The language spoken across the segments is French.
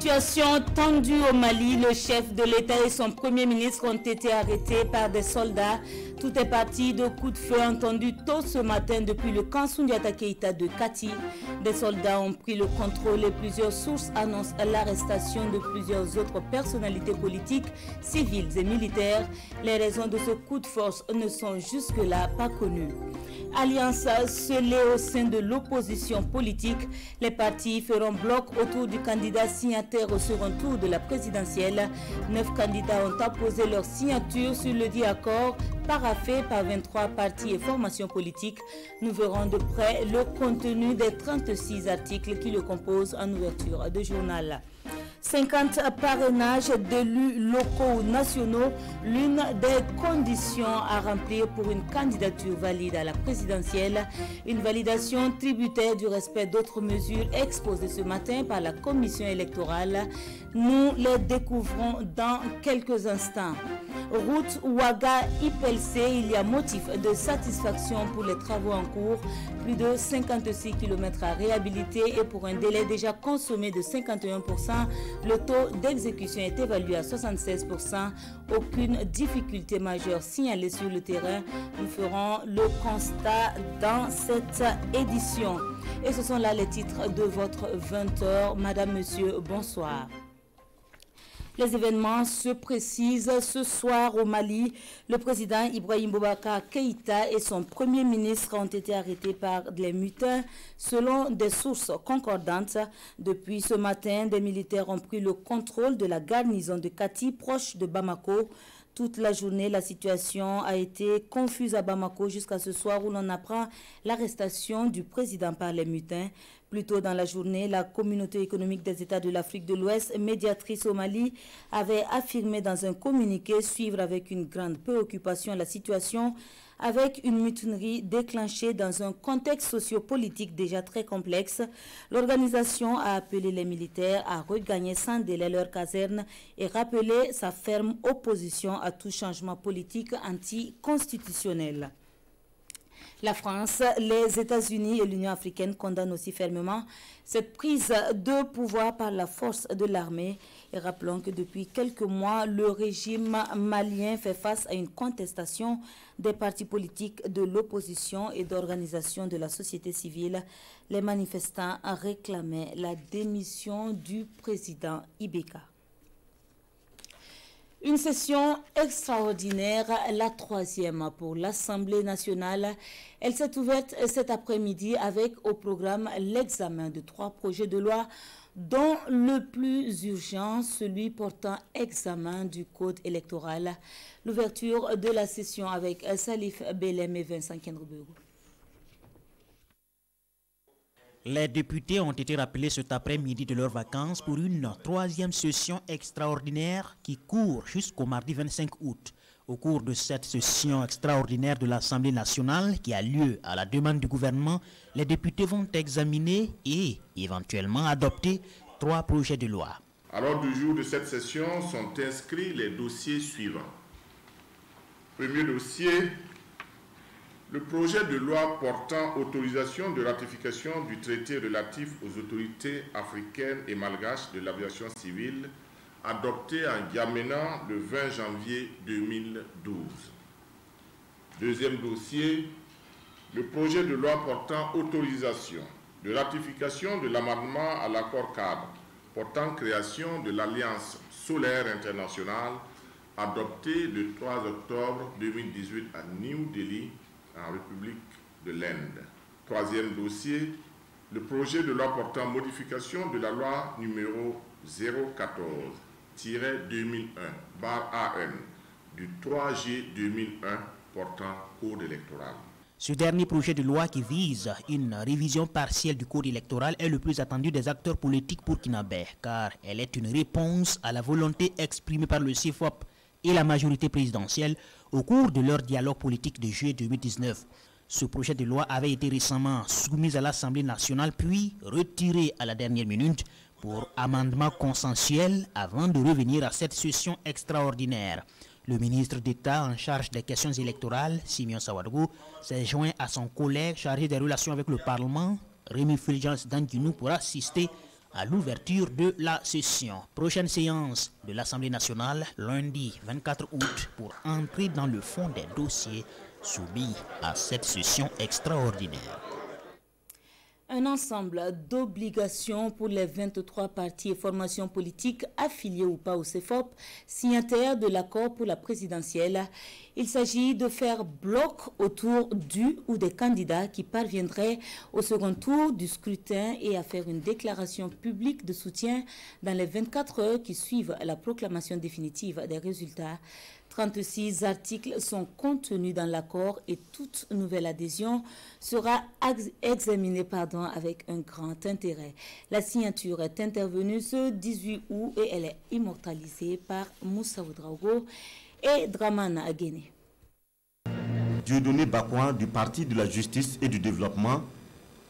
Situation tendue au Mali, le chef de l'État et son premier ministre ont été arrêtés par des soldats. Tout est parti de coups de feu entendus tôt ce matin depuis le camp Soundiata Keïta de Kati. Des soldats ont pris le contrôle et plusieurs sources annoncent l'arrestation de plusieurs autres personnalités politiques, civiles et militaires. Les raisons de ce coup de force ne sont jusque-là pas connues. Alliance scellée au sein de l'opposition politique, les partis feront bloc autour du candidat signataire au second tour de la présidentielle. 9 candidats ont apposé leur signature sur le dit accord paraphé par 23 partis et formations politiques. Nous verrons de près le contenu des 36 articles qui le composent en ouverture de journal. 50 parrainages d'élus locaux ou nationaux, l'une des conditions à remplir pour une candidature valide à la présidentielle. Une validation tributaire du respect d'autres mesures exposées ce matin par la commission électorale. Nous les découvrons dans quelques instants. Route Ouaga-Ipelcé, il y a motif de satisfaction pour les travaux en cours. Plus de 56 km à réhabiliter et pour un délai déjà consommé de 51%. Le taux d'exécution est évalué à 76%. Aucune difficulté majeure signalée sur le terrain. Nous ferons le constat dans cette édition. Et ce sont là les titres de votre 20h. Madame, Monsieur, bonsoir. Les événements se précisent ce soir au Mali. Le président Ibrahim Boubacar Keïta et son premier ministre ont été arrêtés par les mutins selon des sources concordantes. Depuis ce matin, des militaires ont pris le contrôle de la garnison de Kati, proche de Bamako. Toute la journée, la situation a été confuse à Bamako jusqu'à ce soir où l'on apprend l'arrestation du président par les mutins. Plus tôt dans la journée, la communauté économique des États de l'Afrique de l'Ouest, médiatrice au Mali, avait affirmé dans un communiqué suivre avec une grande préoccupation la situation avec une mutinerie déclenchée dans un contexte sociopolitique déjà très complexe. L'organisation a appelé les militaires à regagner sans délai leur caserne et rappelé sa ferme opposition à tout changement politique anticonstitutionnel. La France, les États-Unis et l'Union africaine condamnent aussi fermement cette prise de pouvoir par la force de l'armée. Et rappelons que depuis quelques mois, le régime malien fait face à une contestation des partis politiques de l'opposition et d'organisations de la société civile. Les manifestants réclamaient la démission du président Ibeka. Une session extraordinaire, la 3e pour l'Assemblée nationale. Elle s'est ouverte cet après-midi avec au programme l'examen de 3 projets de loi, dont le plus urgent, celui portant examen du code électoral. L'ouverture de la session avec Salif Belem et Vincent Kendrobego. Les députés ont été rappelés cet après-midi de leurs vacances pour une 3e session extraordinaire qui court jusqu'au mardi 25 août. Au cours de cette session extraordinaire de l'Assemblée nationale qui a lieu à la demande du gouvernement, les députés vont examiner et éventuellement adopter 3 projets de loi. À l'ordre du jour de cette session sont inscrits les dossiers suivants. Premier dossier, le projet de loi portant autorisation de ratification du traité relatif aux autorités africaines et malgaches de l'aviation civile, adopté à N'Djamena le 20 janvier 2012. Deuxième dossier, le projet de loi portant autorisation de ratification de l'amendement à l'accord cadre portant création de l'Alliance solaire internationale, adopté le 3 octobre 2018 à New Delhi, en République de l'Inde. Troisième dossier, le projet de loi portant modification de la loi numéro 014-2001/AN du 3 juillet 2001 portant code électoral. Ce dernier projet de loi qui vise une révision partielle du code électoral est le plus attendu des acteurs politiques burkinabés, car elle est une réponse à la volonté exprimée par le CFOP et la majorité présidentielle au cours de leur dialogue politique de juillet 2019. Ce projet de loi avait été récemment soumis à l'Assemblée nationale puis retiré à la dernière minute pour amendement consensuel avant de revenir à cette session extraordinaire. Le ministre d'État en charge des questions électorales, Simeon Sawadou, s'est joint à son collègue chargé des relations avec le Parlement, Rémi Fulgence Danguinou, pour assister à l'ouverture de la session. Prochaine séance de l'Assemblée nationale, lundi 24 août, pour entrer dans le fond des dossiers soumis à cette session extraordinaire. Un ensemble d'obligations pour les 23 partis et formations politiques affiliés ou pas au CEFOP, signataires de l'accord pour la présidentielle. Il s'agit de faire bloc autour du ou des candidats qui parviendraient au second tour du scrutin et à faire une déclaration publique de soutien dans les 24 heures qui suivent la proclamation définitive des résultats. 36 articles sont contenus dans l'accord et toute nouvelle adhésion sera examinée avec un grand intérêt. La signature est intervenue ce 18 août et elle est immortalisée par Moussa Ouedraogo et Dramane Aguene. Dieudonné Bakouan du Parti de la Justice et du Développement,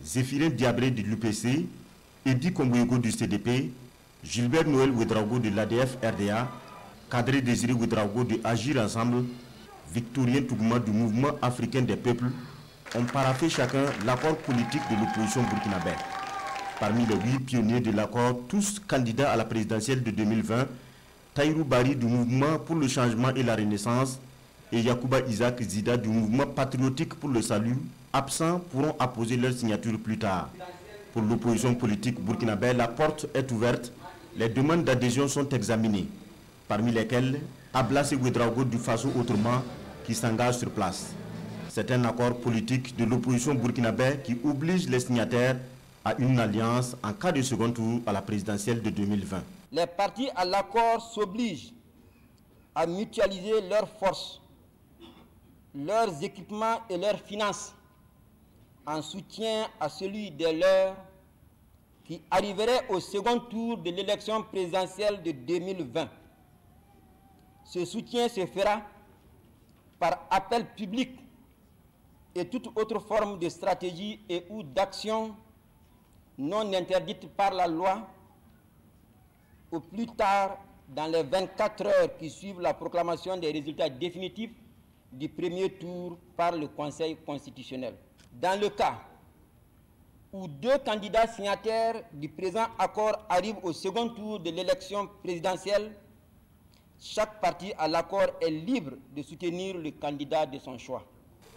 Zéphirin Diabré de l'UPC, Edi Kombouego du CDP, Gilbert Noël Ouedraogo de l'ADF RDA, Kadri Désiré Ouedraogo de Agir Ensemble, Victorien Tougouma du Mouvement africain des peuples ont paraphé chacun l'accord politique de l'opposition burkinabé. Parmi les 8 pionniers de l'accord, tous candidats à la présidentielle de 2020, Taïrou Bari du Mouvement pour le changement et la renaissance et Yacouba Isaac Zida du Mouvement patriotique pour le salut, absents, pourront apposer leur signature plus tard. Pour l'opposition politique burkinabé, la porte est ouverte, les demandes d'adhésion sont examinées, parmi lesquelles Ablassé Ouedraogo du Faso Autrement qui s'engage sur place. C'est un accord politique de l'opposition burkinabé qui oblige les signataires à une alliance en cas de second tour à la présidentielle de 2020. Les partis à l'accord s'obligent à mutualiser leurs forces, leurs équipements et leurs finances en soutien à celui des leurs qui arriverait au second tour de l'élection présidentielle de 2020. Ce soutien se fera par appel public et toute autre forme de stratégie et ou d'action non interdite par la loi au plus tard dans les 24 heures qui suivent la proclamation des résultats définitifs du premier tour par le Conseil constitutionnel. Dans le cas où 2 candidats signataires du présent accord arrivent au second tour de l'élection présidentielle, chaque parti à l'accord est libre de soutenir le candidat de son choix.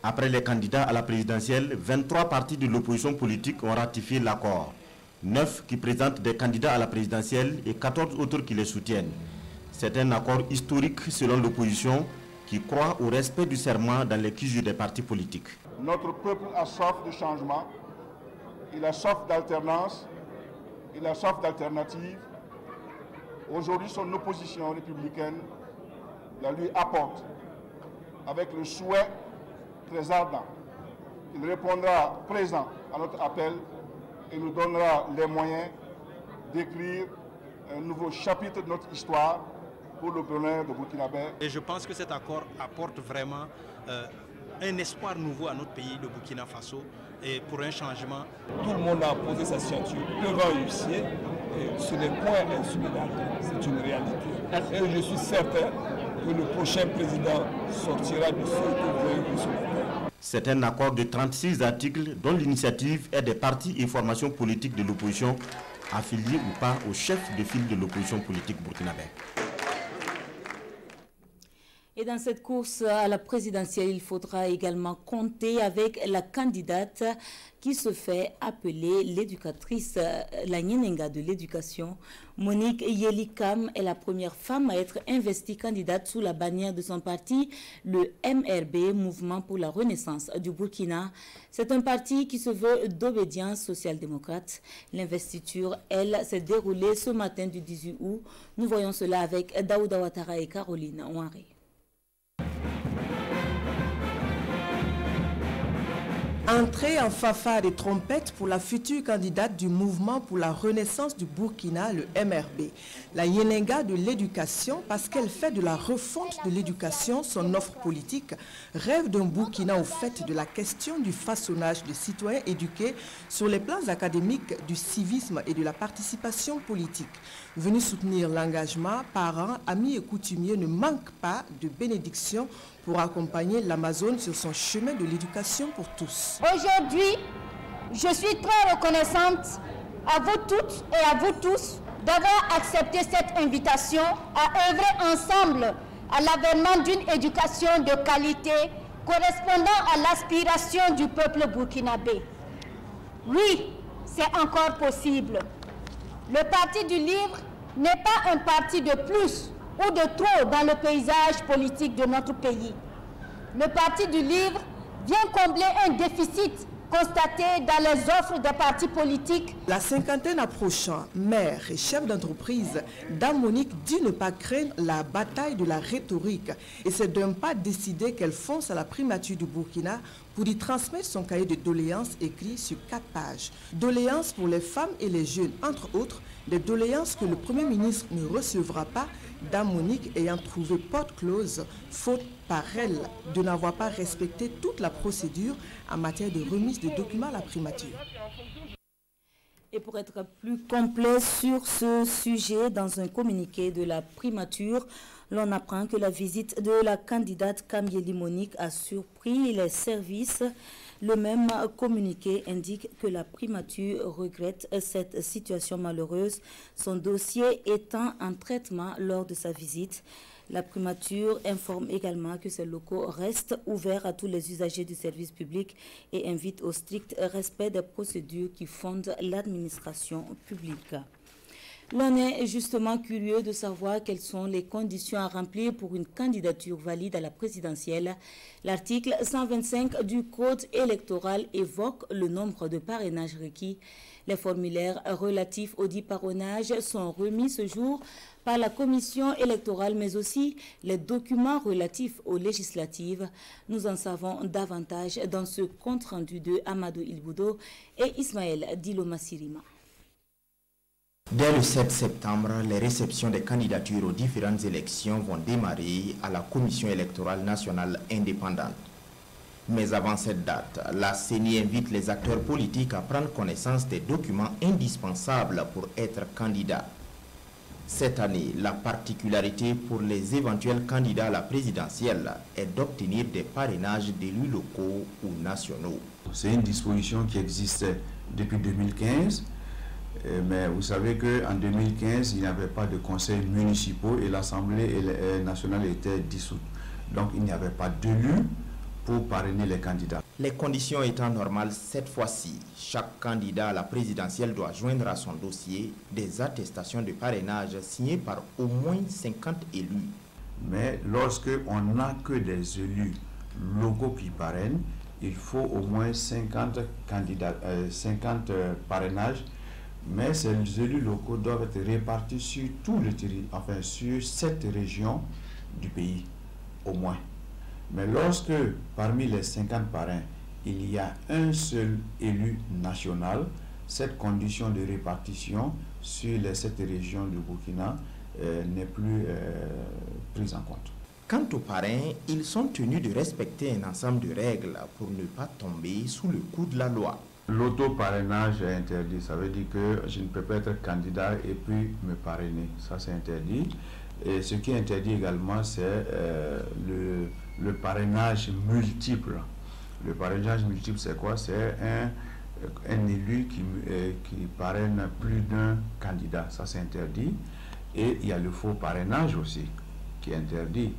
Après les candidats à la présidentielle, 23 partis de l'opposition politique ont ratifié l'accord. 9 qui présentent des candidats à la présidentielle et 14 autres qui les soutiennent. C'est un accord historique selon l'opposition qui croit au respect du serment dans les quisus des partis politiques. Notre peuple a soif de changement, il a soif d'alternance, il a soif d'alternative. Aujourd'hui, son opposition républicaine la lui apporte avec le souhait très ardent. Il répondra présent à notre appel et nous donnera les moyens d'écrire un nouveau chapitre de notre histoire pour le bonheur de Burkinabé. Et je pense que cet accord apporte vraiment un espoir nouveau à notre pays, le Burkina Faso, et pour un changement. Tout le monde a posé sa signature devant l'huissier et ce n'est point insoutenable, c'est une réalité. Et je suis certain que le prochain président sortira de ce que vous voyez ce matin. C'est un accord de 36 articles dont l'initiative est des partis et formations politiques de l'opposition, affiliés ou pas au chef de file de l'opposition politique burkinabé. Et dans cette course à la présidentielle, il faudra également compter avec la candidate qui se fait appeler l'éducatrice, la Nyenenga de l'éducation. Monique Yelikam est la première femme à être investie candidate sous la bannière de son parti, le MRB, Mouvement pour la Renaissance du Burkina. C'est un parti qui se veut d'obédience social-démocrate. L'investiture, elle, s'est déroulée ce matin du 18 août. Nous voyons cela avec Daouda Ouattara et Caroline Ouaré. Entrée en fanfare et trompette pour la future candidate du Mouvement pour la Renaissance du Burkina, le MRB. La Nyenenga de l'éducation, parce qu'elle fait de la refonte de l'éducation son offre politique, rêve d'un Burkina au fait de la question du façonnage de citoyens éduqués sur les plans académiques, du civisme et de la participation politique. Venus soutenir l'engagement, parents, amis et coutumiers ne manquent pas de bénédictions pour accompagner l'Amazone sur son chemin de l'éducation pour tous. Aujourd'hui, je suis très reconnaissante à vous toutes et à vous tous d'avoir accepté cette invitation à œuvrer ensemble à l'avènement d'une éducation de qualité correspondant à l'aspiration du peuple burkinabé. Oui, c'est encore possible. Le Parti du Livre n'est pas un parti de plus ou de trop dans le paysage politique de notre pays. Le Parti du Livre vient combler un déficit constaté dans les offres des partis politiques. La cinquantaine approchant, mère et chef d'entreprise, Dame Monique dit ne pas craindre la bataille de la rhétorique et c'est d'un pas décidé qu'elle fonce à la primature du Burkina pour y transmettre son cahier de doléances écrit sur 4 pages. Doléances pour les femmes et les jeunes, entre autres, des doléances que le Premier ministre ne recevra pas, Dame Monique ayant trouvé porte close, faute par elle de n'avoir pas respecté toute la procédure en matière de remise de documents à la primature. Et pour être plus complet sur ce sujet, dans un communiqué de la primature, l'on apprend que la visite de la candidate Kamieli Monique a surpris les services. Le même communiqué indique que la primature regrette cette situation malheureuse, son dossier étant en traitement lors de sa visite. La primature informe également que ces locaux restent ouverts à tous les usagers du service public et invite au strict respect des procédures qui fondent l'administration publique. L'on est justement curieux de savoir quelles sont les conditions à remplir pour une candidature valide à la présidentielle. L'article 125 du Code électoral évoque le nombre de parrainages requis. Les formulaires relatifs au dit parrainage sont remis ce jour par la commission électorale, mais aussi les documents relatifs aux législatives. Nous en savons davantage dans ce compte-rendu de Amadou Ilboudo et Ismaël Dilo-Massirima. Dès le 7 septembre, les réceptions des candidatures aux différentes élections vont démarrer à la Commission électorale nationale indépendante. Mais avant cette date, la CENI invite les acteurs politiques à prendre connaissance des documents indispensables pour être candidat. Cette année, la particularité pour les éventuels candidats à la présidentielle est d'obtenir des parrainages d'élus locaux ou nationaux. C'est une disposition qui existait depuis 2015. Mais vous savez qu'en 2015, il n'y avait pas de conseils municipaux et l'Assemblée nationale était dissoute. Donc il n'y avait pas d'élus pour parrainer les candidats. Les conditions étant normales cette fois-ci, chaque candidat à la présidentielle doit joindre à son dossier des attestations de parrainage signées par au moins 50 élus. Mais lorsque on n'a que des élus locaux qui parrainent, il faut au moins 50 parrainages. Mais ces élus locaux doivent être répartis sur tout le territoire, enfin sur 7 régions du pays, au moins. Mais lorsque parmi les 50 parrains, il y a un seul élu national, cette condition de répartition sur les 7 régions du Burkina n'est plus prise en compte. Quant aux parrains, ils sont tenus de respecter un ensemble de règles pour ne pas tomber sous le coup de la loi. L'auto-parrainage est interdit, ça veut dire que je ne peux pas être candidat et puis me parrainer, ça c'est interdit. Et ce qui est interdit également, c'est le parrainage multiple. Le parrainage multiple, c'est quoi? C'est un élu qui parraine plus d'un candidat, ça c'est interdit. Et il y a le faux parrainage aussi, qui est interdit,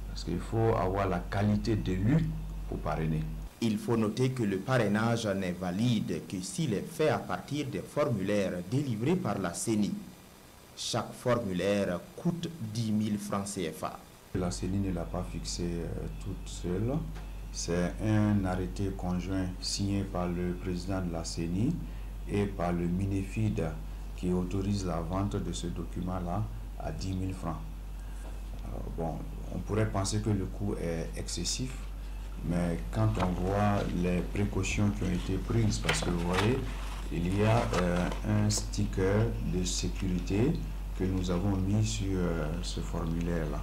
parce qu'il faut avoir la qualité d'élu pour parrainer. Il faut noter que le parrainage n'est valide que s'il est fait à partir des formulaires délivrés par la CENI. Chaque formulaire coûte 10 000 francs CFA. La CENI ne l'a pas fixé toute seule. C'est un arrêté conjoint signé par le président de la CENI et par le MINEFID qui autorise la vente de ce document-là à 10 000 francs. Bon, on pourrait penser que le coût est excessif. Mais quand on voit les précautions qui ont été prises, parce que vous voyez, il y a un sticker de sécurité que nous avons mis sur ce formulaire-là.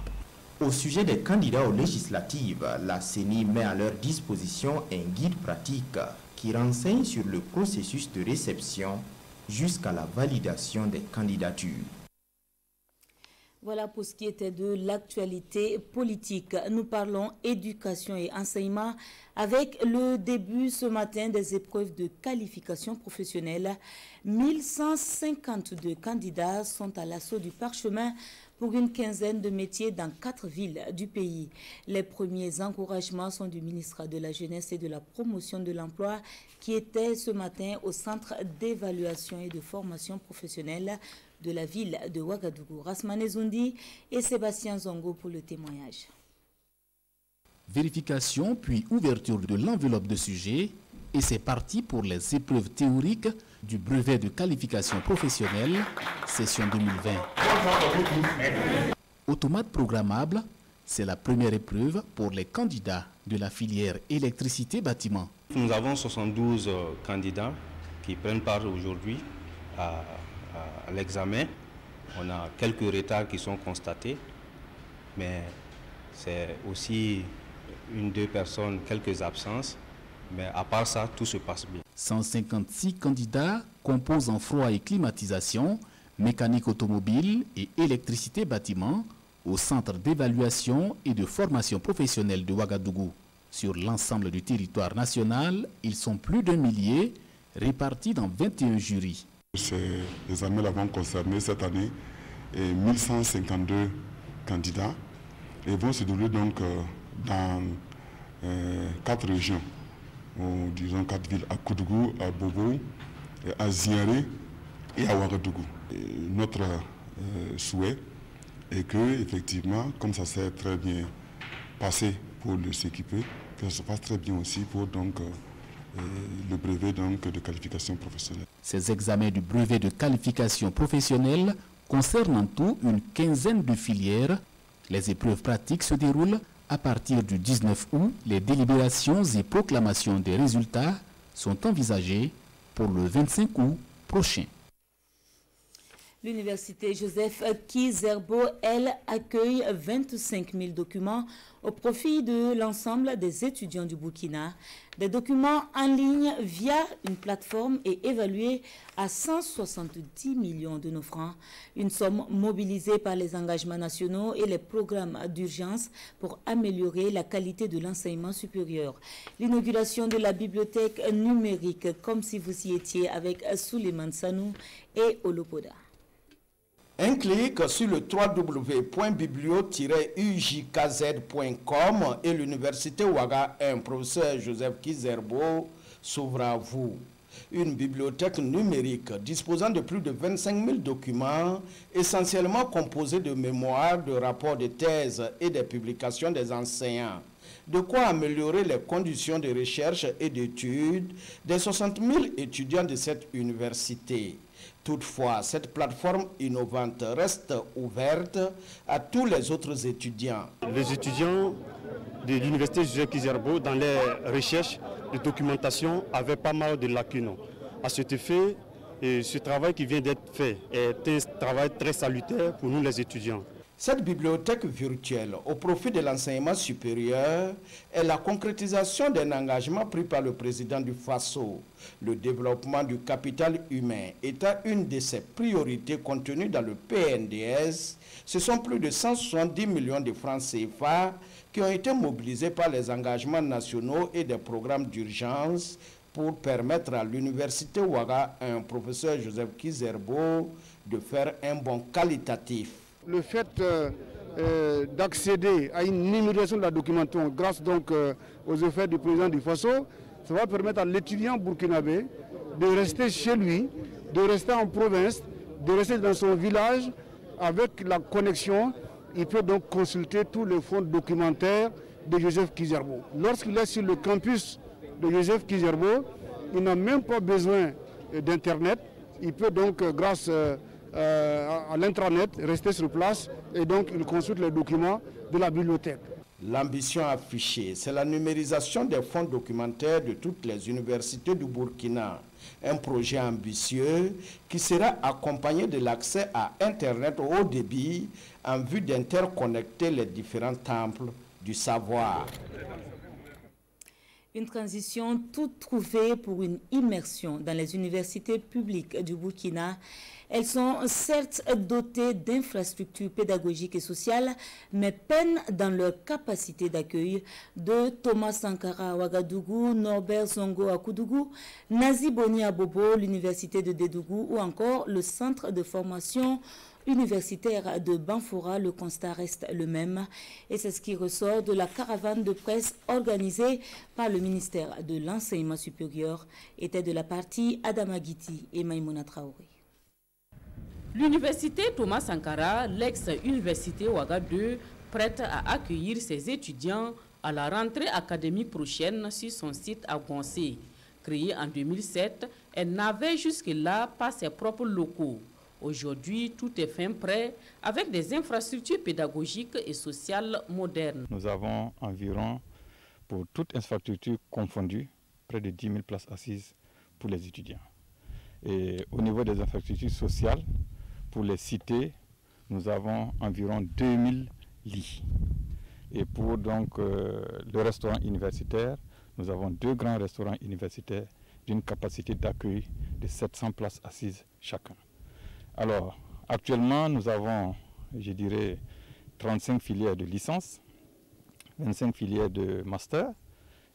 Au sujet des candidats aux législatives, la CENI met à leur disposition un guide pratique qui renseigne sur le processus de réception jusqu'à la validation des candidatures. Voilà pour ce qui était de l'actualité politique. Nous parlons éducation et enseignement avec le début ce matin des épreuves de qualification professionnelle. 1152 candidats sont à l'assaut du parchemin pour une quinzaine de métiers dans 4 villes du pays. Les premiers encouragements sont du ministre de la Jeunesse et de la Promotion de l'Emploi qui était ce matin au centre d'évaluation et de formation professionnelle de la ville de Ouagadougou. Rasmane Zoundi et Sébastien Zongo pour le témoignage. Vérification puis ouverture de l'enveloppe de sujet et c'est parti pour les épreuves théoriques du brevet de qualification professionnelle, session 2020. Automate programmable, c'est la première épreuve pour les candidats de la filière électricité-bâtiment. Nous avons 72 candidats qui prennent part aujourd'hui à l'examen. On a quelques retards qui sont constatés, mais c'est aussi 1-2 personnes, quelques absences. Mais à part ça, tout se passe bien. 156 candidats composent en froid et climatisation, mécanique automobile et électricité bâtiment au centre d'évaluation et de formation professionnelle de Ouagadougou. Sur l'ensemble du territoire national, ils sont plus d'1 millier répartis dans 21 jurys. Ces examens vont concerner cette année 1152 candidats et vont se dérouler donc dans 4 régions, disons 4 villes, à Koudougou, à Bobo, à Ziaré et à Ouagadougou. Notre souhait est que, effectivement, comme ça s'est très bien passé pour le CQP, que ça se passe très bien aussi pour donc le brevet donc, de qualification professionnelle. Ces examens du brevet de qualification professionnelle concernent en tout une quinzaine de filières. Les épreuves pratiques se déroulent à partir du 19 août. Les délibérations et proclamations des résultats sont envisagées pour le 25 août prochain. L'université Joseph Kizerbo, elle, accueille 25 000 documents au profit de l'ensemble des étudiants du Burkina. Des documents en ligne via une plateforme et évalués à 170 millions de nos francs. Une somme mobilisée par les engagements nationaux et les programmes d'urgence pour améliorer la qualité de l'enseignement supérieur. L'inauguration de la bibliothèque numérique, comme si vous y étiez, avec Souleymane Sanou et Olopoda. Un clic sur le www.biblio-ujkz.com et l'université Ouaga 1, professeur Joseph Kizerbo, s'ouvre à vous. Une bibliothèque numérique disposant de plus de 25 000 documents, essentiellement composés de mémoires, de rapports de thèse et des publications des enseignants. De quoi améliorer les conditions de recherche et d'études des 60 000 étudiants de cette université. Toutefois, cette plateforme innovante reste ouverte à tous les autres étudiants. Les étudiants de l'université Joseph Kizerbo, dans les recherches de documentation, avaient pas mal de lacunes. À cet effet, ce travail qui vient d'être fait est un travail très salutaire pour nous les étudiants. Cette bibliothèque virtuelle au profit de l'enseignement supérieur est la concrétisation d'un engagement pris par le président du FASO. Le développement du capital humain étant une de ses priorités contenues dans le PNDS, ce sont plus de 170 millions de francs CFA qui ont été mobilisés par les engagements nationaux et des programmes d'urgence pour permettre à l'université Ouaga, un professeur Joseph Kizerbo, de faire un bond qualitatif. Le fait d'accéder à une numérisation de la documentation grâce donc aux efforts du président du FASO, ça va permettre à l'étudiant burkinabé de rester chez lui, de rester en province, de rester dans son village avec la connexion. Il peut donc consulter tous les fonds documentaires de Joseph Kizerbo. Lorsqu'il est sur le campus de Joseph Kizerbo, il n'a même pas besoin d'Internet. Il peut donc, grâce à l'intranet, rester sur place et donc il consulte les documents de la bibliothèque. L'ambition affichée, c'est la numérisation des fonds documentaires de toutes les universités du Burkina. Un projet ambitieux qui sera accompagné de l'accès à Internet au haut débit en vue d'interconnecter les différents temples du savoir. Une transition toute trouvée pour une immersion dans les universités publiques du Burkina. Elles sont certes dotées d'infrastructures pédagogiques et sociales, mais peinent dans leur capacité d'accueil. De Thomas Sankara à Ouagadougou, Norbert Zongo à Koudougou, Nazi Boni à Bobo, l'université de Dédougou ou encore le centre de formation universitaire de Banfora, le constat reste le même. Et c'est ce qui ressort de la caravane de presse organisée par le ministère de l'Enseignement supérieur. Était de la partie Adama Guiti et Maïmouna Traoré. L'université Thomas Sankara, l'ex-université Ouagadougou, prête à accueillir ses étudiants à la rentrée académique prochaine sur son site à Gonsé. Créée en 2007, elle n'avait jusque-là pas ses propres locaux. Aujourd'hui, tout est fin prêt avec des infrastructures pédagogiques et sociales modernes. Nous avons environ, pour toute infrastructure confondue, près de 10 000 places assises pour les étudiants. Et au niveau des infrastructures sociales, pour les cités, nous avons environ 2000 lits. Et pour donc le restaurant universitaire, nous avons 2 grands restaurants universitaires d'une capacité d'accueil de 700 places assises chacun. Alors, actuellement, nous avons, je dirais, 35 filières de licence, 25 filières de master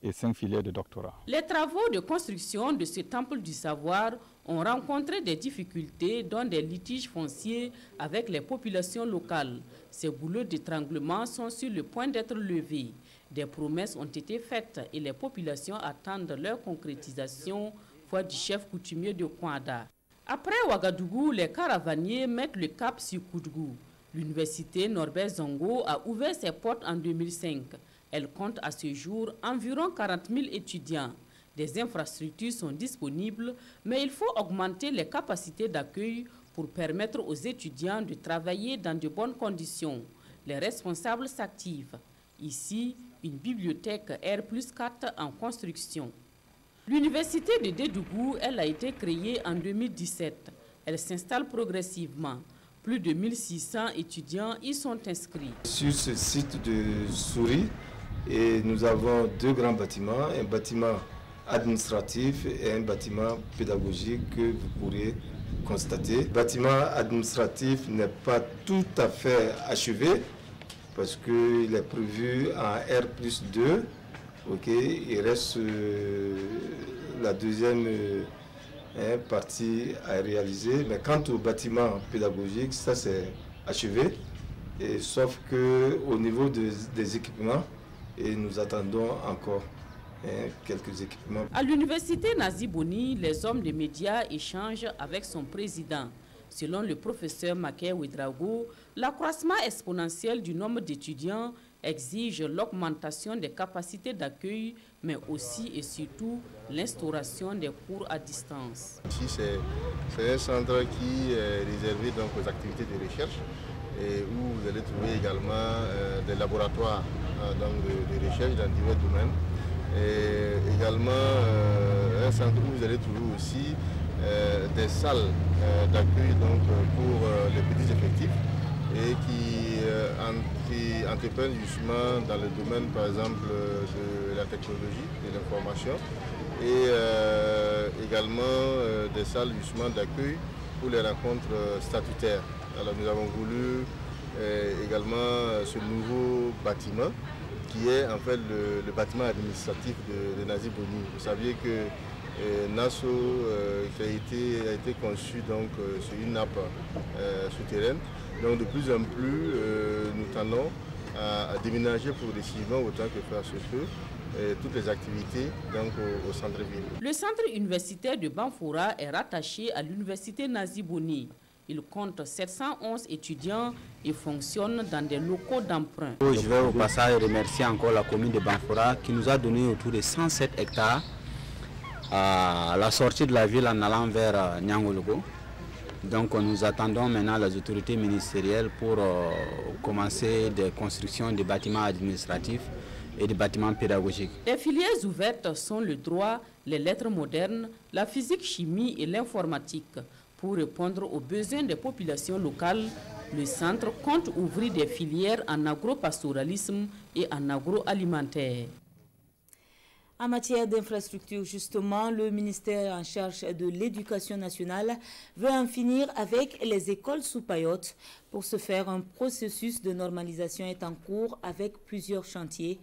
et 5 filières de doctorat. Les travaux de construction de ce temple du savoir ont rencontré des difficultés, dont des litiges fonciers avec les populations locales. Ces boulots d'étranglement sont sur le point d'être levés. Des promesses ont été faites et les populations attendent leur concrétisation, foi du chef coutumier de Kouanda. Après Ouagadougou, les caravaniers mettent le cap sur Koudougou. L'université Norbert Zongo a ouvert ses portes en 2005. Elle compte à ce jour environ 40 000 étudiants. Des infrastructures sont disponibles, mais il faut augmenter les capacités d'accueil pour permettre aux étudiants de travailler dans de bonnes conditions. Les responsables s'activent. Ici, une bibliothèque R+4 en construction. L'université de Dédougou, elle a été créée en 2017. Elle s'installe progressivement. Plus de 1600 étudiants y sont inscrits. Sur ce site de Souris, nous avons 2 grands bâtiments, un bâtiment administratif et un bâtiment pédagogique que vous pourrez constater. Le bâtiment administratif n'est pas tout à fait achevé parce qu'il est prévu en R+2. Il reste la deuxième partie à réaliser. Mais quant au bâtiment pédagogique, ça c'est achevé. Et sauf qu'au niveau des équipements, nous attendons encore quelques équipements. À l'université Nazi Boni, les hommes des médias échangent avec son président. Selon le professeur Maké Ouedraogo, l'accroissement exponentiel du nombre d'étudiants exige l'augmentation des capacités d'accueil, mais aussi et surtout l'instauration des cours à distance. Ici, c'est un centre qui est réservé donc aux activités de recherche et où vous allez trouver également des laboratoires de recherche dans divers domaines. Et également un centre où vous allez trouver aussi des salles d'accueil pour les petits effectifs et qui entreprennent justement dans le domaine par exemple de la technologie, de l'information et également des salles justement d'accueil pour les rencontres statutaires. Alors nous avons voulu également ce nouveau bâtiment qui est en fait le bâtiment administratif de Nazi Boni. Vous saviez que NASO a été conçu donc, sur une nappe souterraine. Donc de plus en plus, nous tendons à déménager progressivement autant que faire se peut toutes les activités donc, au centre-ville. Le centre universitaire de Banfora est rattaché à l'université Nazi Boni. Il compte 711 étudiants et fonctionne dans des locaux d'emprunt. Je vais au passage remercier encore la commune de Banfora qui nous a donné autour de 107 hectares à la sortie de la ville en allant vers Nyangologo. Donc nous attendons maintenant les autorités ministérielles pour commencer des constructions de bâtiments administratifs et de bâtiments pédagogiques. Les filières ouvertes sont le droit, les lettres modernes, la physique, chimie et l'informatique. Pour répondre aux besoins des populations locales, le centre compte ouvrir des filières en agropastoralisme et en agroalimentaire. En matière d'infrastructure, justement, le ministère en charge de l'Éducation nationale veut en finir avec les écoles sous paillotes. Pour ce faire, un processus de normalisation est en cours avec plusieurs chantiers.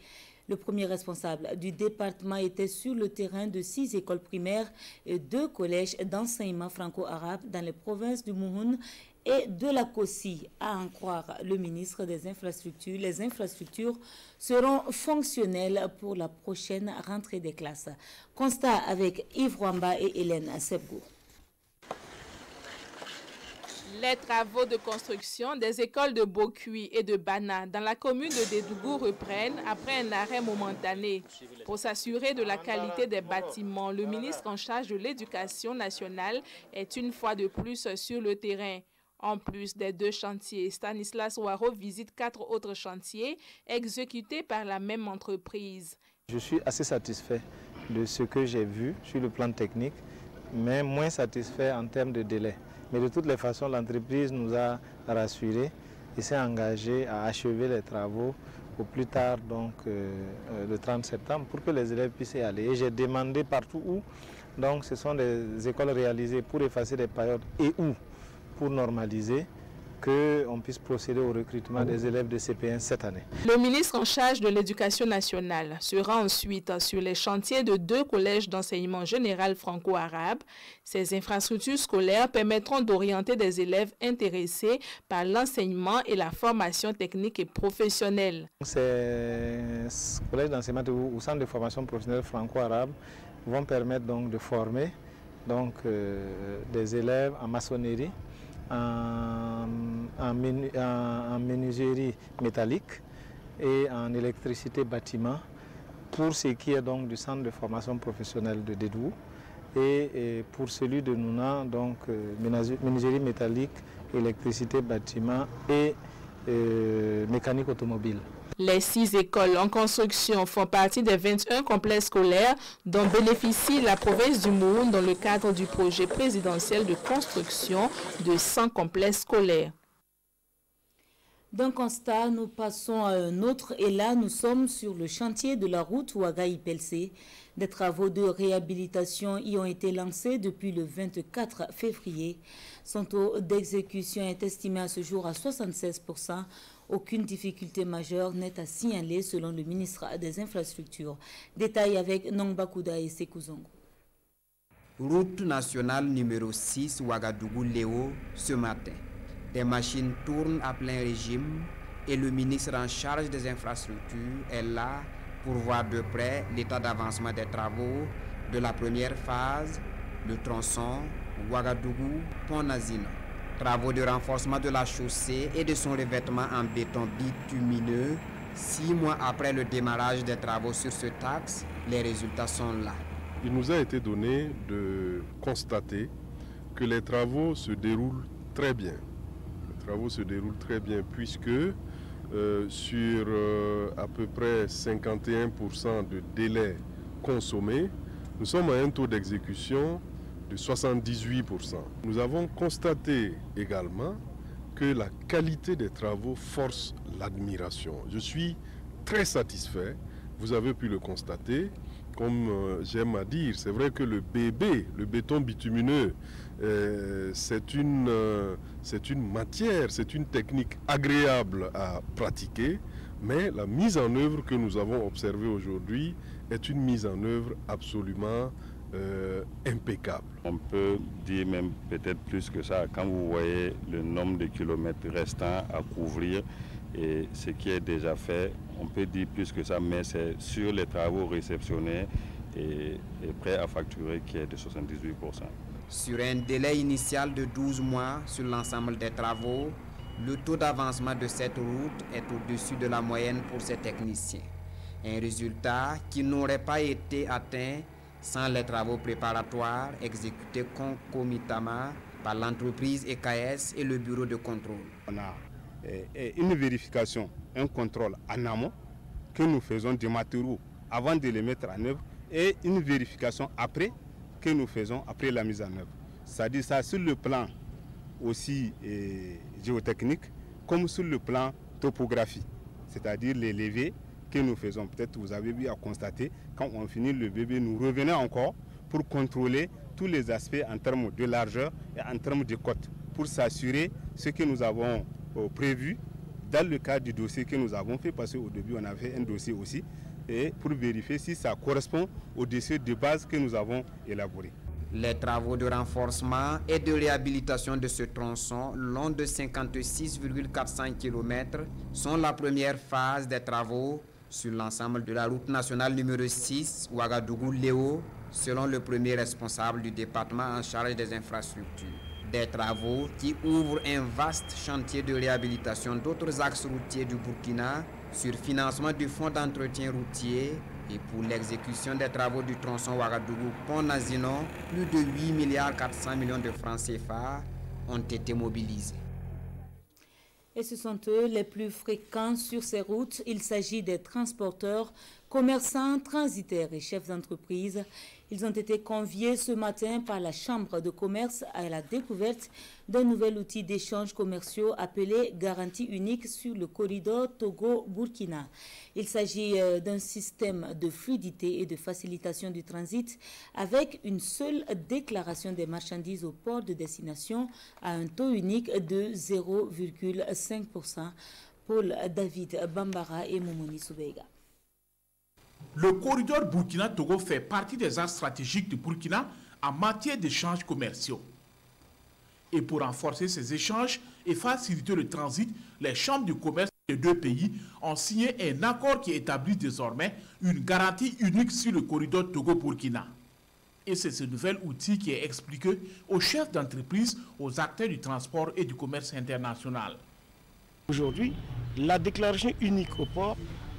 Le premier responsable du département était sur le terrain de 6 écoles primaires et 2 collèges d'enseignement franco-arabe dans les provinces du Mouhoun et de la Kossi. À en croire le ministre des Infrastructures, les infrastructures seront fonctionnelles pour la prochaine rentrée des classes. Constat avec Yves Rwamba et Hélène Sebgo. Les travaux de construction des écoles de Bokui et de Bana dans la commune de Dédougou reprennent après un arrêt momentané. Pour s'assurer de la qualité des bâtiments, le ministre en charge de l'Éducation nationale est une fois de plus sur le terrain. En plus des 2 chantiers, Stanislas Ouaro visite 4 autres chantiers exécutés par la même entreprise. Je suis assez satisfait de ce que j'ai vu sur le plan technique, mais moins satisfait en termes de délai. Mais de toutes les façons, l'entreprise nous a rassurés et s'est engagée à achever les travaux au plus tard, donc le 30 septembre, pour que les élèves puissent y aller. Et j'ai demandé partout où, donc ce sont des écoles réalisées pour effacer les périodes et où, pour normaliser, qu'on puisse procéder au recrutement des élèves de CP1 cette année. Le ministre en charge de l'Éducation nationale sera ensuite sur les chantiers de 2 collèges d'enseignement général franco-arabe. Ces infrastructures scolaires permettront d'orienter des élèves intéressés par l'enseignement et la formation technique et professionnelle. Ces collèges d'enseignement ou centres de formation professionnelle franco-arabe vont permettre donc de former des élèves en maçonnerie, en menuiserie métallique et en électricité bâtiment pour ce qui est donc du centre de formation professionnelle de Dédougou et pour celui de Nouna, donc menuiserie métallique, électricité bâtiment et mécanique automobile. Les 6 écoles en construction font partie des 21 complexes scolaires dont bénéficie la province du Mouhoun dans le cadre du projet présidentiel de construction de 100 complexes scolaires. D'un constat, nous passons à un autre et là, nous sommes sur le chantier de la route Ouagaï-Pelcé. Des travaux de réhabilitation y ont été lancés depuis le 24 février. Son taux d'exécution est estimé à ce jour à 76%. Aucune difficulté majeure n'est à signaler selon le ministre des Infrastructures. Détail avec Nongbakouda et Sekouzongo. Route nationale numéro 6 Ouagadougou-Léo ce matin. Des machines tournent à plein régime et le ministre en charge des infrastructures est là pour voir de près l'état d'avancement des travaux de la première phase, le tronçon Ouagadougou-Pont-Nazina. Travaux de renforcement de la chaussée et de son revêtement en béton bitumineux. 6 mois après le démarrage des travaux sur ce axe, les résultats sont là. Il nous a été donné de constater que les travaux se déroulent très bien. Les travaux se déroulent très bien puisque sur à peu près 51% de délai consommé, nous sommes à un taux d'exécution de 78%. Nous avons constaté également que la qualité des travaux force l'admiration. Je suis très satisfait, vous avez pu le constater. Comme j'aime à dire, c'est vrai que le bébé, le béton bitumineux, c'est une matière, c'est une technique agréable à pratiquer, mais la mise en œuvre que nous avons observée aujourd'hui est une mise en œuvre absolument impeccable. On peut dire même peut-être plus que ça quand vous voyez le nombre de kilomètres restants à couvrir et ce qui est déjà fait, on peut dire plus que ça, mais c'est sur les travaux réceptionnés et prêts à facturer qui est de 78%. Sur un délai initial de 12 mois sur l'ensemble des travaux, le taux d'avancement de cette route est au-dessus de la moyenne pour ces techniciens. Un résultat qui n'aurait pas été atteint sans les travaux préparatoires exécutés concomitamment par l'entreprise EKS et le bureau de contrôle. On a une vérification, un contrôle en amont que nous faisons des matériaux avant de les mettre en œuvre et une vérification après que nous faisons après la mise en œuvre. C'est-à-dire ça sur le plan aussi géotechnique comme sur le plan topographie, c'est-à-dire les levées que nous faisons. Peut-être vous avez vu à constater, quand on finit le bébé, nous revenons encore pour contrôler tous les aspects en termes de largeur et en termes de côte, pour s'assurer ce que nous avons prévu dans le cadre du dossier que nous avons fait, parce qu'au début on a fait un dossier aussi, et pour vérifier si ça correspond au dossier de base que nous avons élaboré. Les travaux de renforcement et de réhabilitation de ce tronçon long de 56,400 km sont la première phase des travaux sur l'ensemble de la route nationale numéro 6 Ouagadougou-Léo, selon le premier responsable du département en charge des infrastructures. Des travaux qui ouvrent un vaste chantier de réhabilitation d'autres axes routiers du Burkina sur financement du fonds d'entretien routier. Et pour l'exécution des travaux du tronçon Ouagadougou-Pont-Nazinon, plus de 8,4 milliards de francs CFA ont été mobilisés. Et ce sont eux les plus fréquents sur ces routes. Il s'agit des transporteurs, commerçants, transitaires et chefs d'entreprise. Ils ont été conviés ce matin par la Chambre de commerce à la découverte d'un nouvel outil d'échange commerciaux appelé garantie unique sur le corridor Togo-Burkina. Il s'agit d'un système de fluidité et de facilitation du transit avec une seule déclaration des marchandises au port de destination à un taux unique de 0,5%. Paul David Bambara et Momoni Soubega. Le corridor Burkina-Togo fait partie des axes stratégiques du Burkina en matière d'échanges commerciaux. Et pour renforcer ces échanges et faciliter le transit, les chambres de commerce des deux pays ont signé un accord qui établit désormais une garantie unique sur le corridor Togo-Burkina. Et c'est ce nouvel outil qui est expliqué aux chefs d'entreprise, aux acteurs du transport et du commerce international. Aujourd'hui, la déclaration unique au port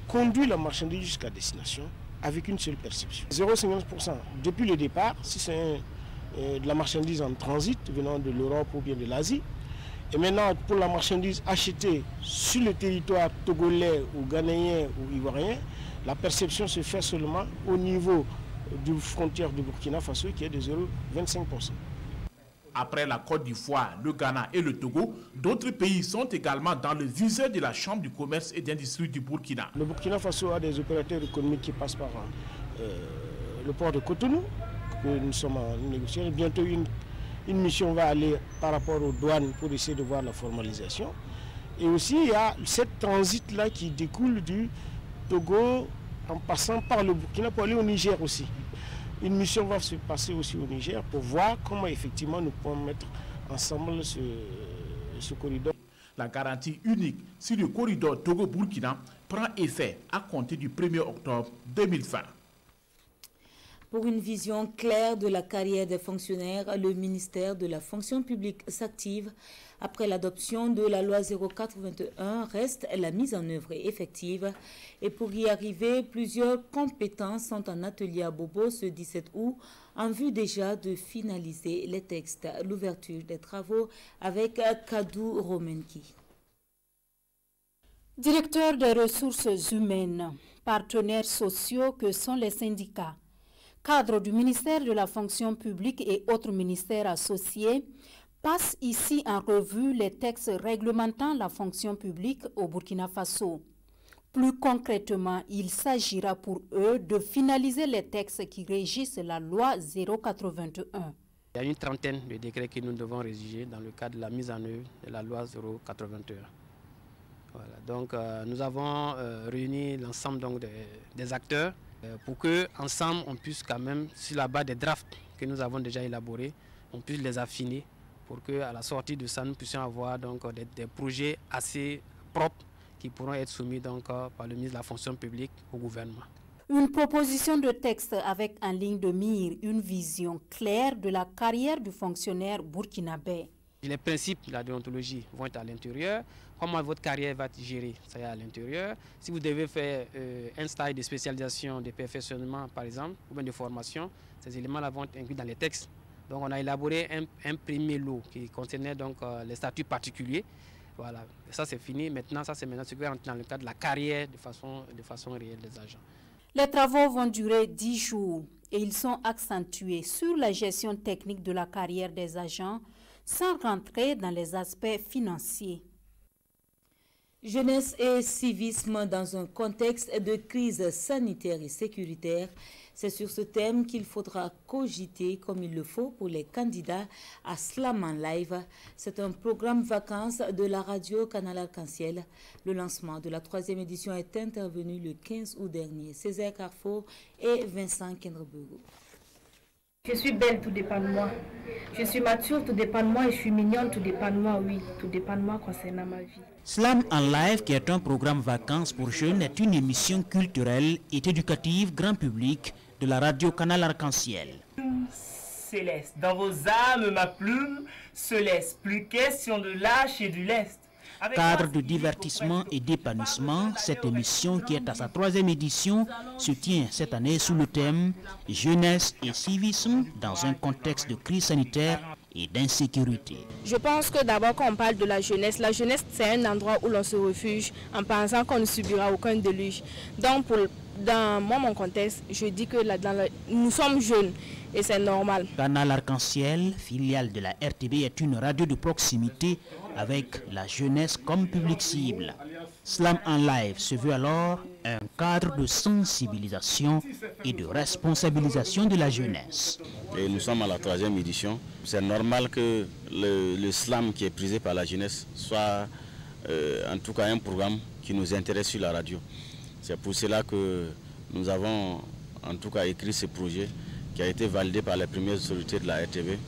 conduit la marchandise jusqu'à destination avec une seule perception. 0,50% depuis le départ, si c'est de la marchandise en transit venant de l'Europe ou bien de l'Asie. Et maintenant, pour la marchandise achetée sur le territoire togolais ou ghanéen ou ivoirien, la perception se fait seulement au niveau du frontière du Burkina Faso qui est de 0,25%. Après la Côte d'Ivoire, le Ghana et le Togo, d'autres pays sont également dans le viseur de la Chambre du commerce et d'industrie du Burkina. Le Burkina Faso a des opérateurs économiques qui passent par le port de Cotonou, que nous sommes en négociation. Bientôt, une mission va aller par rapport aux douanes pour essayer de voir la formalisation. Et aussi, il y a cette transit-là qui découle du Togo en passant par le Burkina pour aller au Niger aussi. Une mission va se passer aussi au Niger pour voir comment effectivement nous pouvons mettre ensemble ce corridor. La garantie unique sur le corridor Togo-Burkina prend effet à compter du 1er octobre 2020. Pour une vision claire de la carrière des fonctionnaires, le ministère de la fonction publique s'active. Après l'adoption de la loi 0421, reste la mise en œuvre effective. Et pour y arriver, plusieurs compétences sont en atelier à Bobo ce 17 août, en vue déjà de finaliser les textes. L'ouverture des travaux avec Kadou Romenki. Directeur des ressources humaines, partenaires sociaux que sont les syndicats, cadres du ministère de la fonction publique et autres ministères associés, passent ici en revue les textes réglementant la fonction publique au Burkina Faso. Plus concrètement, il s'agira pour eux de finaliser les textes qui régissent la loi 0421. Il y a une trentaine de décrets que nous devons rédiger dans le cadre de la mise en œuvre de la loi 0421. Voilà. Donc nous avons réuni l'ensemble des acteurs pour qu'ensemble on puisse quand même, sur la base des drafts que nous avons déjà élaborés, on puisse les affiner pour qu'à la sortie de ça, nous puissions avoir donc, des projets assez propres qui pourront être soumis donc, par le ministre de la fonction publique au gouvernement. Une proposition de texte avec en ligne de mire une vision claire de la carrière du fonctionnaire burkinabé. Les principes de la déontologie vont être à l'intérieur. Comment votre carrière va être gérée, ça y est à l'intérieur. Si vous devez faire un stage de spécialisation, de perfectionnement par exemple, ou bien de formation, ces éléments-là vont être inclus dans les textes. Donc on a élaboré un premier lot qui concernait donc les statuts particuliers. Voilà, et ça c'est fini. Maintenant, ça c'est maintenant ce qui va rentrer dans le cadre de la carrière de façon réelle des agents. Les travaux vont durer 10 jours et ils sont accentués sur la gestion technique de la carrière des agents sans rentrer dans les aspects financiers. Jeunesse et civisme dans un contexte de crise sanitaire et sécuritaire. C'est sur ce thème qu'il faudra cogiter comme il le faut pour les candidats à Slam en Live. C'est un programme vacances de la radio Canal Arc-en-Ciel. Le lancement de la 3e édition est intervenu le 15 août dernier. Césaire Carrefour et Vincent Kendrebogo. Je suis belle, tout dépend de moi. Je suis mature, tout dépend de moi. Et je suis mignonne, tout dépend de moi, oui. Tout dépend de moi concernant ma vie. Slam en Live, qui est un programme vacances pour jeunes, est une émission culturelle et éducative grand public de la radio Canal Arc-en-Ciel. Céleste, dans vos âmes, ma plume se laisse. Plus question de lâche et du lest. Cadre de divertissement et d'épanouissement, cette émission qui est à sa 3e édition se tient cette année sous le thème « Jeunesse et civisme dans un contexte de crise sanitaire et d'insécurité ». Je pense que d'abord quand on parle de la jeunesse c'est un endroit où l'on se refuge en pensant qu'on ne subira aucun déluge. Donc dans mon contexte, je dis que nous sommes jeunes et c'est normal. Canal Arc-en-Ciel, filiale de la RTB, est une radio de proximité avec la jeunesse comme public cible. Slam en Live se veut alors un cadre de sensibilisation et de responsabilisation de la jeunesse. Et nous sommes à la 3e édition. C'est normal que le slam qui est prisé par la jeunesse soit en tout cas un programme qui nous intéresse sur la radio. C'est pour cela que nous avons en tout cas écrit ce projet qui a été validé par les premières autorités de la RTV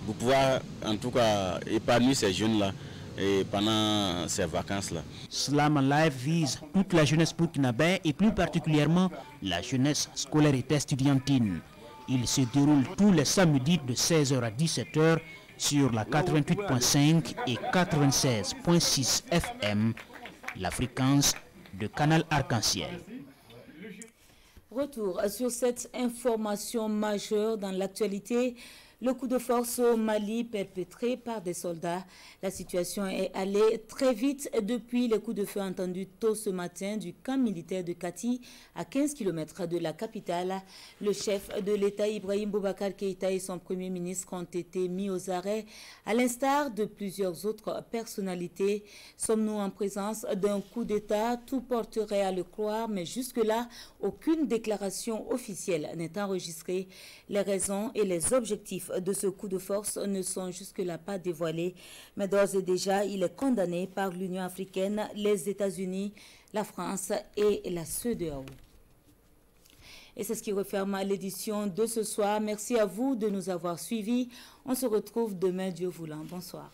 pour pouvoir en tout cas épargner ces jeunes-là et pendant ces vacances-là. Slam en Live vise toute la jeunesse burkinabé et plus particulièrement la jeunesse scolaire et estudiantine. Il se déroule tous les samedis de 16h à 17h sur la 88.5 et 96.6 FM, la fréquence de Canal Arc-en-Ciel. Retour sur cette information majeure dans l'actualité. Le coup de force au Mali perpétré par des soldats. La situation est allée très vite depuis les coups de feu entendus tôt ce matin du camp militaire de Kati, à 15 km de la capitale. Le chef de l'État, Ibrahim Boubacar Keïta, et son premier ministre ont été mis aux arrêts, à l'instar de plusieurs autres personnalités. Sommes-nous en présence d'un coup d'État? Tout porterait à le croire, mais jusque-là, aucune déclaration officielle n'est enregistrée. Les raisons et les objectifs de ce coup de force ne sont jusque-là pas dévoilés, mais d'ores et déjà, il est condamné par l'Union africaine, les États-Unis, la France et la CEDEAO. Et c'est ce qui referme l'édition de ce soir. Merci à vous de nous avoir suivis. On se retrouve demain, Dieu voulant. Bonsoir.